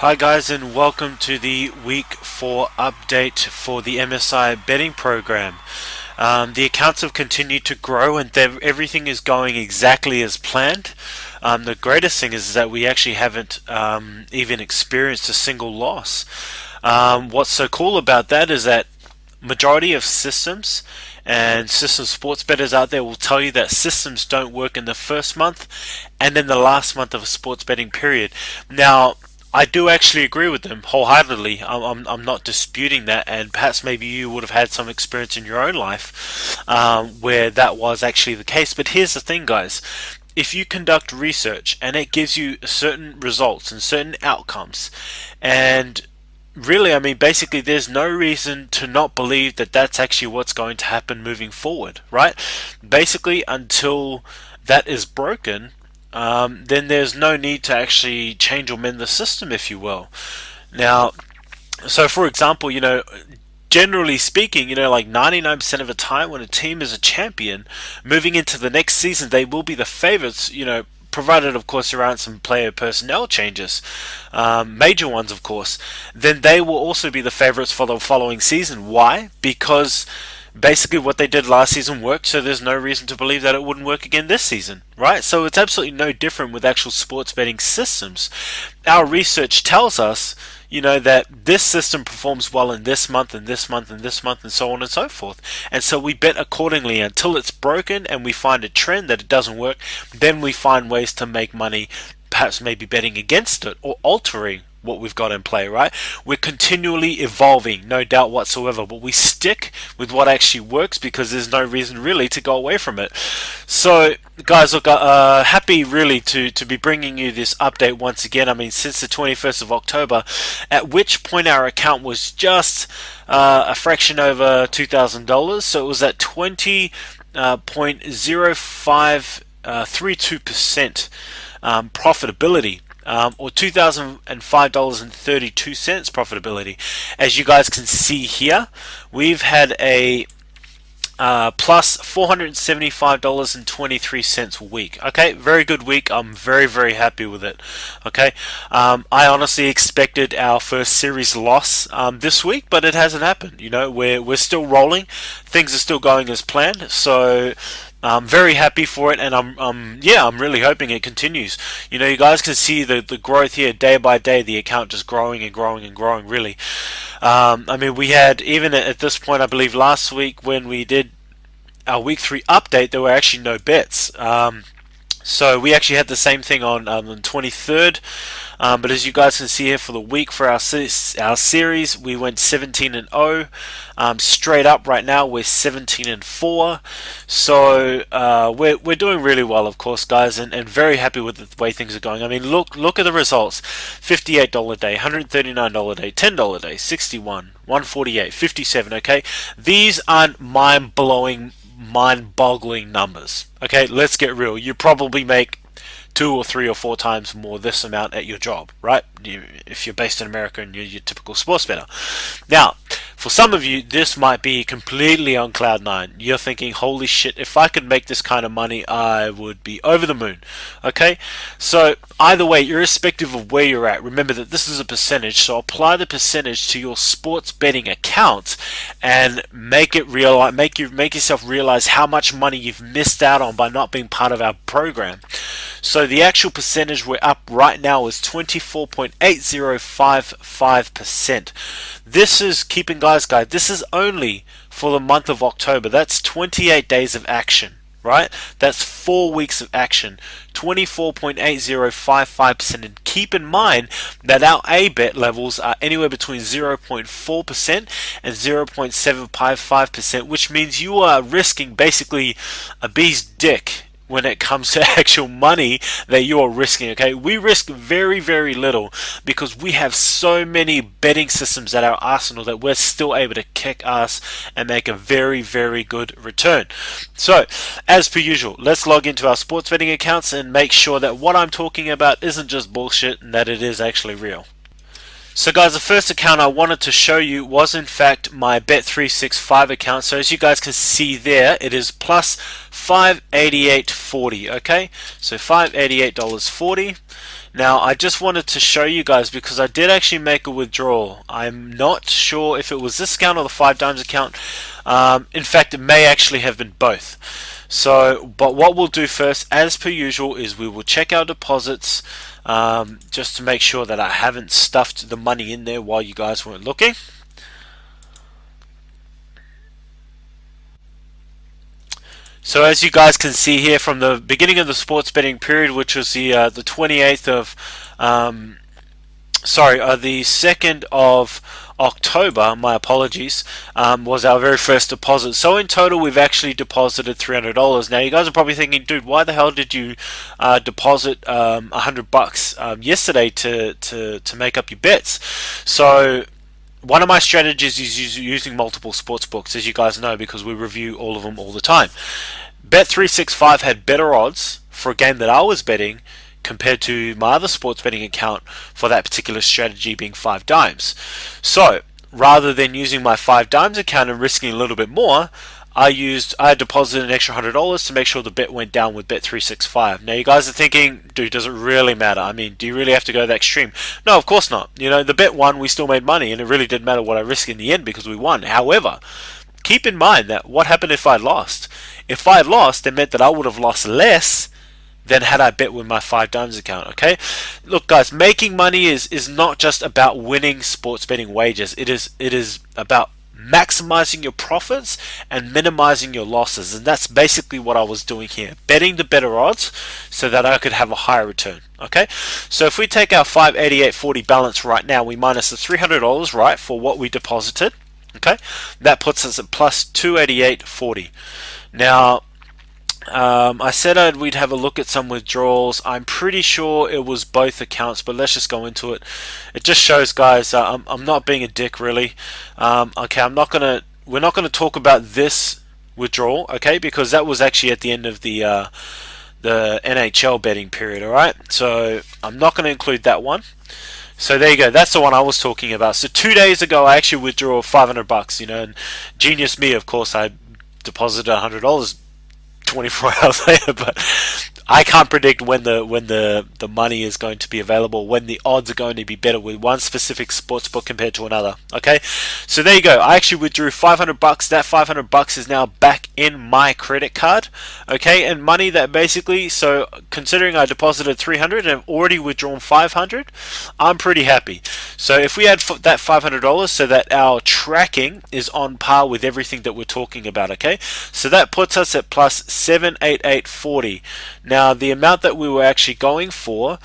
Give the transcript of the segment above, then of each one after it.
Hi guys, and welcome to the week 4 update for the MSI betting program. The accounts have continued to grow and everything is going exactly as planned. The greatest thing is that we actually haven't even experienced a single loss. What's so cool about that is that majority of systems and system sports bettors out there will tell you that systems don't work in the first month and then the last month of a sports betting period. Now, I do actually agree with them wholeheartedly. I'm not disputing that, and perhaps maybe you would have had some experience in your own life where that was actually the case. But here's the thing, guys. If you conduct research and it gives you certain results and certain outcomes, and really, I mean, basically, there's no reason to not believe that that's actually what's going to happen moving forward, right? Basically, until that is broken, then there's no need to actually change or mend the system, if you will. Now, so for example, generally speaking, like 99% of the time when a team is a champion, moving into the next season, they will be the favorites, provided of course there aren't some player personnel changes, major ones of course, then they will also be the favorites for the following season. Why? Because basically what they did last season worked, so there's no reason to believe that it wouldn't work again this season, right? So it's absolutely no different with actual sports betting systems. Our research tells us, that this system performs well in this month and this month and this month and so on and so forth. And so we bet accordingly until it's broken and we find a trend that it doesn't work. Then we find ways to make money, perhaps maybe betting against it or altering what we've got in play, right? We're continually evolving, no doubt whatsoever, but we stick with what actually works because there's no reason really to go away from it. So, guys, look, happy really to be bringing you this update once again. I mean, since the 21st of October, at which point our account was just a fraction over $2,000, so it was at 20.0532% profitability. Or $2,005.32 profitability. As you guys can see here, we've had a plus $475.23 a week. Okay, very good week. I'm very, very happy with it. Okay, I honestly expected our first series loss this week, but it hasn't happened. We're still rolling. Things are still going as planned. So I'm very happy for it, and I'm really hoping it continues. You guys can see the growth here day by day. The account just growing and growing and growing. Really, I mean, we had even at this point, I believe last week when we did our week 3 update, there were actually no bets. So we actually had the same thing on the 23rd. But as you guys can see here, for the week for our series, we went 17-0. Straight up right now, we're 17-4. So we're doing really well, of course, guys, and very happy with the way things are going. I mean, look at the results: $58 a day, $139 a day, $10 a day, 61, 148, 57. Okay, these aren't mind-boggling numbers. Okay, let's get real. You probably make 2 or 3 or 4 times more this amount at your job, right? If you're based in America and you're your typical sports bettor. Now, for some of you, this might be completely on cloud 9. You're thinking, holy shit, if I could make this kind of money, I would be over the moon. Okay, so either way, irrespective of where you're at, remember that this is a percentage, so apply the percentage to your sports betting account and make yourself realize how much money you've missed out on by not being part of our program. So the actual percentage we're up right now is 24.8055%. This is, keep in guys, this is only for the month of October. That's 28 days of action, right? That's 4 weeks of action. 24.8055%. And keep in mind that our A bet levels are anywhere between 0.4% and 0.755%, which means you are risking basically a bee's dick when it comes to actual money that you are risking. Okay, we risk very, very little because we have so many betting systems at our arsenal that we're still able to kick ass and make a very, very good return. So, as per usual, let's log into our sports betting accounts and make sure that what I'm talking about isn't just bullshit and that it is actually real. So guys, the first account I wanted to show you was in fact my Bet365 account. So as you guys can see there, it is plus $588.40. Okay, so $588.40. Now I just wanted to show you guys because I did actually make a withdrawal. I'm not sure if it was this account or the 5Dimes account. In fact, it may actually have been both. So, but what we'll do first, as per usual, is we will check our deposits just to make sure that I haven't stuffed the money in there while you guys weren't looking. So as you guys can see here, from the beginning of the sports betting period, which was the 28th of, the 2nd of October, my apologies, was our very first deposit. So in total, we've actually deposited $300. Now you guys are probably thinking, dude, why the hell did you deposit $100 yesterday to make up your bets? So one of my strategies is using multiple sports books, as you guys know, because we review all of them all the time. Bet365 had better odds for a game that I was betting compared to my other sports betting account for that particular strategy, being 5Dimes. So rather than using my 5Dimes account and risking a little bit more, I deposited an extra $100 to make sure the bet went down with Bet365. Now you guys are thinking, dude, does it really matter? I mean, do you really have to go that extreme? No, of course not. You know, the bet won, we still made money, and it really didn't matter what I risked in the end because we won. However, keep in mind that what happened if I lost? If I lost, it meant that I would have lost less than had I bet with my 5Dimes account. Okay, look guys, making money is not just about winning sports betting wagers. It is about maximizing your profits and minimizing your losses, and that's basically what I was doing here, betting the better odds so that I could have a higher return. Okay, so if we take our $588.40 balance right now, we minus the $300, right, for what we deposited. Okay, that puts us at plus $288.40. Now I said we'd have a look at some withdrawals. I'm pretty sure it was both accounts, but let's just go into it. It just shows, guys, I'm not being a dick, really. Okay, we're not gonna talk about this withdrawal, okay, because that was actually at the end of the NHL betting period. All right, so I'm not going to include that one. So there you go. That's the one I was talking about. So 2 days ago, I actually withdrew $500. You know, and genius me, of course, I deposited $100 24 hours later, but I can't predict when the money is going to be available, when the odds are going to be better with one specific sportsbook compared to another. Okay, so there you go. I actually withdrew $500. That $500 is now back in my credit card. Okay, and money that basically, so considering I deposited $300 and I've already withdrawn $500, I'm pretty happy. So if we add that $500 so that our tracking is on par with everything that we're talking about, okay, so that puts us at plus $788.40. Now the amount that we were actually going for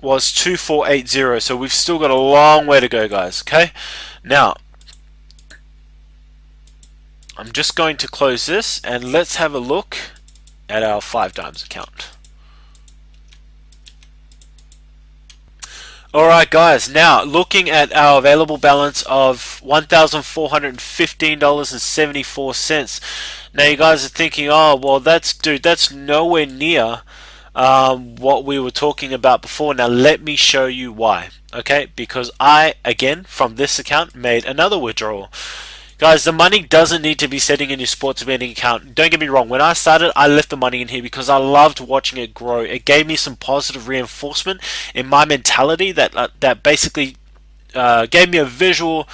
was 2480, so we've still got a long way to go, guys. Okay, now I'm just going to close this and let's have a look at our 5Dimes account. Alright guys, now looking at our available balance of $1,415.74. Now you guys are thinking, oh well, that's nowhere near what we were talking about before. Now let me show you why. Okay, because I, again, from this account, made another withdrawal. Guys, the money doesn't need to be sitting in your sports betting account. Don't get me wrong, when I started, I left the money in here because I loved watching it grow. It gave me some positive reinforcement in my mentality that basically gave me a visual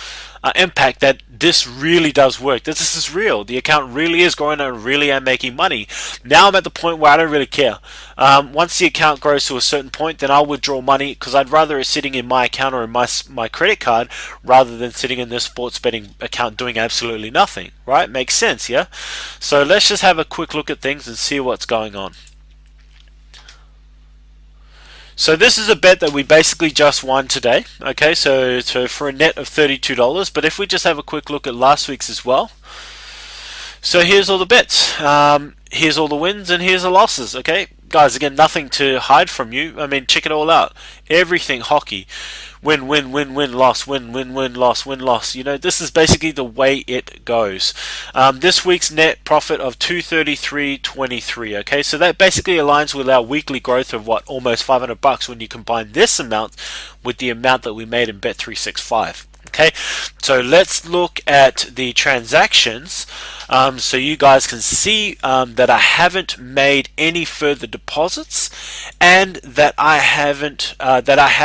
impact that this really does work. This is real. The account really is growing and I really am making money. Now I'm at the point where I don't really care. Once the account grows to a certain point, then I'll withdraw money because I'd rather it sitting in my account or in my credit card rather than sitting in this sports betting account doing absolutely nothing. Right? Makes sense, yeah? So let's just have a quick look at things and see what's going on. So this is a bet that we basically just won today. Okay, so for a net of $32. But if we just have a quick look at last week's as well. So here's all the bets. Here's all the wins and here's the losses. Okay, guys, again, nothing to hide from you. I mean, check it all out. Everything hockey. Win, win, win, win, loss, win, win, win, loss, win, loss. You know, this is basically the way it goes. This week's net profit of $233.23. Okay, so that basically aligns with our weekly growth of what, almost $500 when you combine this amount with the amount that we made in Bet365. Okay, so let's look at the transactions, so you guys can see that I haven't made any further deposits, and that I have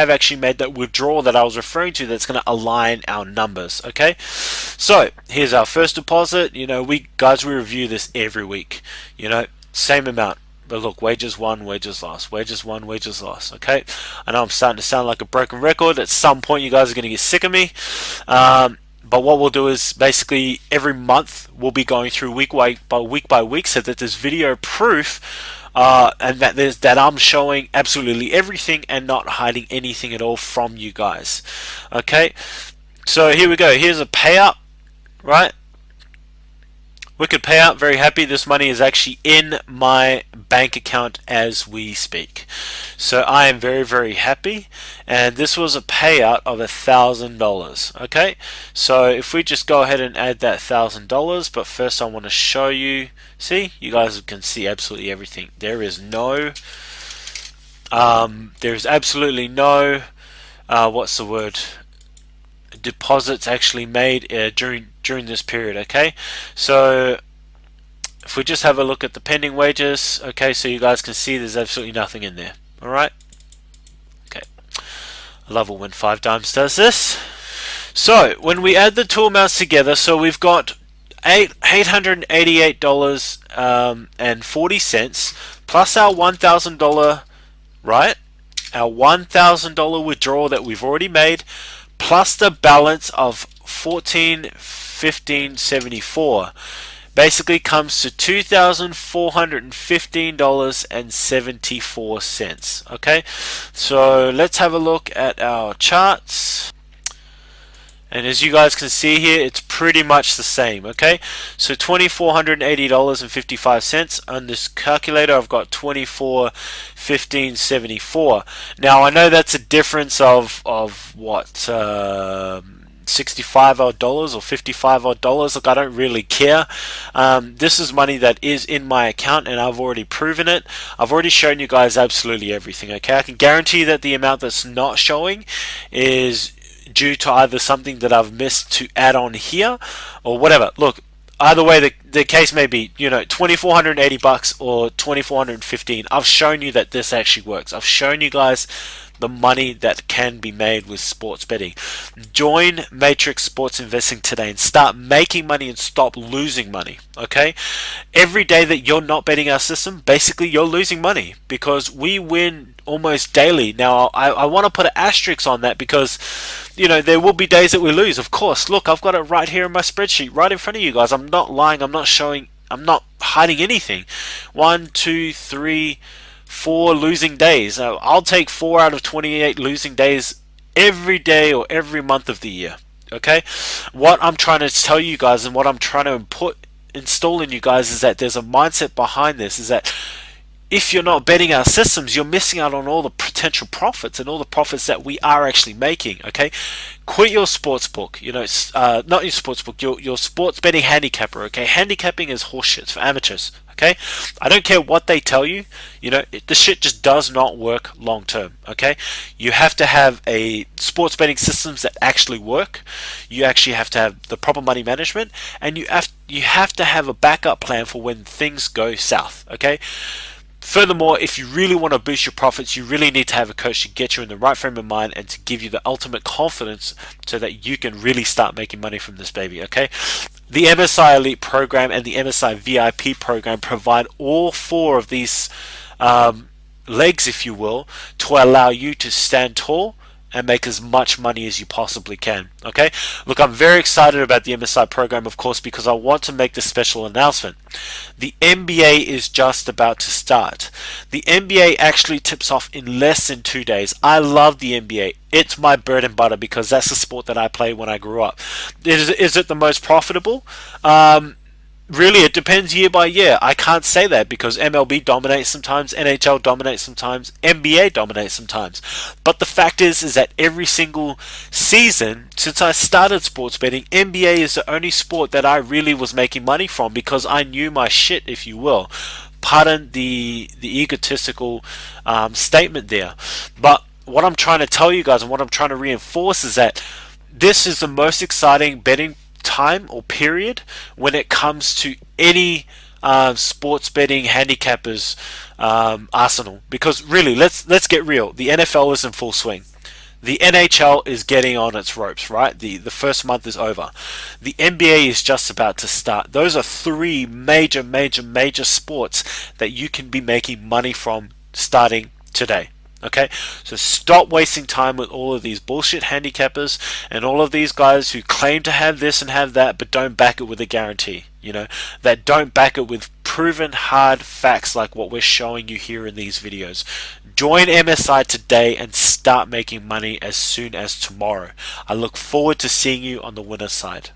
actually made that withdrawal that I was referring to, that's going to align our numbers. Okay, so here's our first deposit. You know, we review this every week. You know, same amount. But look, wages won, wages lost, wages won, wages lost. Okay, I know I'm starting to sound like a broken record. At some point, you guys are going to get sick of me. But what we'll do is basically every month we'll be going through week by week, so that there's video proof, and that I'm showing absolutely everything and not hiding anything at all from you guys. Okay, so here we go. Here's a payout, right? Wicked payout, very happy. This money is actually in my bank account as we speak. So I am very, very happy. And this was a payout of $1,000. Okay, so if we just go ahead and add that $1,000, but first I want to show you. See, you guys can see absolutely everything. There is absolutely no, what's the word? Deposits actually made during this period. Okay, so if we just have a look at the pending wages, okay, so you guys can see there's absolutely nothing in there. All right, okay, I love it when 5 Dimes does this. So when we add the two amounts together, so we've got $888 and 40 cents plus our $1,000, right? Our $1,000 withdrawal that we've already made, plus the balance of $1,415.74, basically comes to $2,415.74. Okay, so let's have a look at our charts. And as you guys can see here, it's pretty much the same. Okay, so $2,480.55 on this calculator. I've got $2,415.74. Now I know that's a difference of what, $65 odd or $55 odd. Look, I don't really care. This is money that is in my account, and I've already proven it. I've already shown you guys absolutely everything. Okay, I can guarantee that the amount that's not showing is due to either something that I've missed to add on here or whatever. Look, either way the case may be, you know, $2,480 or $2,415. I've shown you that this actually works. I've shown you guys the money that can be made with sports betting. Join Matrix Sports Investing today and start making money and stop losing money. Okay, every day that you're not betting our system, basically you're losing money, because we win almost daily. Now I want to put an asterisk on that, because you know there will be days that we lose, of course. Look, I've got it right here in my spreadsheet right in front of you guys. I'm not lying, I'm not showing, I'm not hiding anything. 1, 2, 3, 4 losing days. I'll take 4 out of 28 losing days every day or every month of the year. Okay, what I'm trying to tell you guys and what I'm trying to install in you guys is that there's a mindset behind this, is that if you're not betting our systems, you're missing out on all the potential profits and all the profits that we are actually making. Okay, quit your sports book. You know, not your sports book. Your sports betting handicapper. Okay, handicapping is horseshit for amateurs. Okay, I don't care what they tell you. You know, the shit just does not work long term. Okay, you have to have a sports betting systems that actually work. You actually have to have the proper money management, and you have to have a backup plan for when things go south. Okay. Furthermore, if you really want to boost your profits, you really need to have a coach to get you in the right frame of mind and to give you the ultimate confidence so that you can really start making money from this baby, okay? The MSI Elite program and the MSI VIP program provide all 4 of these legs, if you will, to allow you to stand tall and make as much money as you possibly can. Okay, look, I'm very excited about the MSI program, of course, because I want to make this special announcement. The NBA is just about to start. The NBA actually tips off in less than 2 days. I love the NBA. It's my bread and butter because that's the sport that I played when I grew up. Is it the most profitable? Really, it depends year by year. I can't say that because MLB dominates sometimes, NHL dominates sometimes, NBA dominates sometimes. But the fact is that every single season since I started sports betting, NBA is the only sport that I really was making money from because I knew my shit, if you will. Pardon the egotistical statement there. But what I'm trying to tell you guys and what I'm trying to reinforce is that This is the most exciting betting time or period when it comes to any sports betting handicappers arsenal. Because really, let's get real. The NFL is in full swing. The NHL is getting on its ropes, right? The first month is over. The NBA is just about to start. Those are three major sports that you can be making money from starting today. Okay, so stop wasting time with all of these bullshit handicappers and all of these guys who claim to have this and have that but don't back it with a guarantee, that don't back it with proven hard facts like what we're showing you here in these videos. Join MSI today and start making money as soon as tomorrow. I look forward to seeing you on the winner's side.